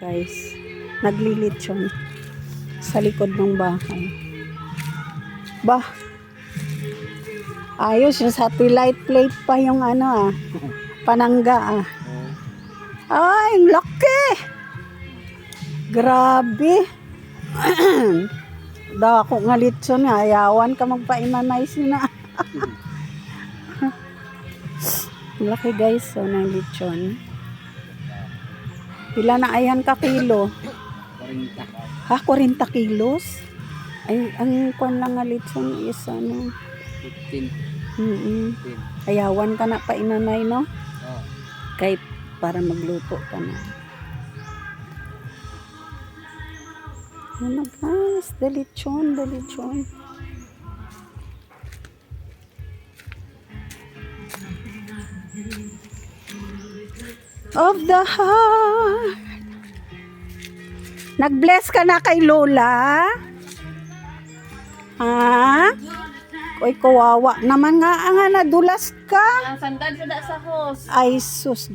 guys. Naglilitsyon sa likod ng bahay. Bah, ayos yung satellite plate pa yung ano panangga Ay, laki! Grabe! Dako nga litson nga, ayawan ka magpainanay sina. Laki guys, so na litson. Pila na ayan ka kilo? 40. Ha, 40 kilos? Ay, ang kwan lang nga litson is ano? 15. Ayawan ka na painanay, no? Oh. Kahit para magluto ka na. Ano guys, dalichon. Of the heart. Nag-bless ka na kay Lola? Ha? Oy, kawawa naman nga nadulas ka. Ang sandal sa hos. Ay, sus,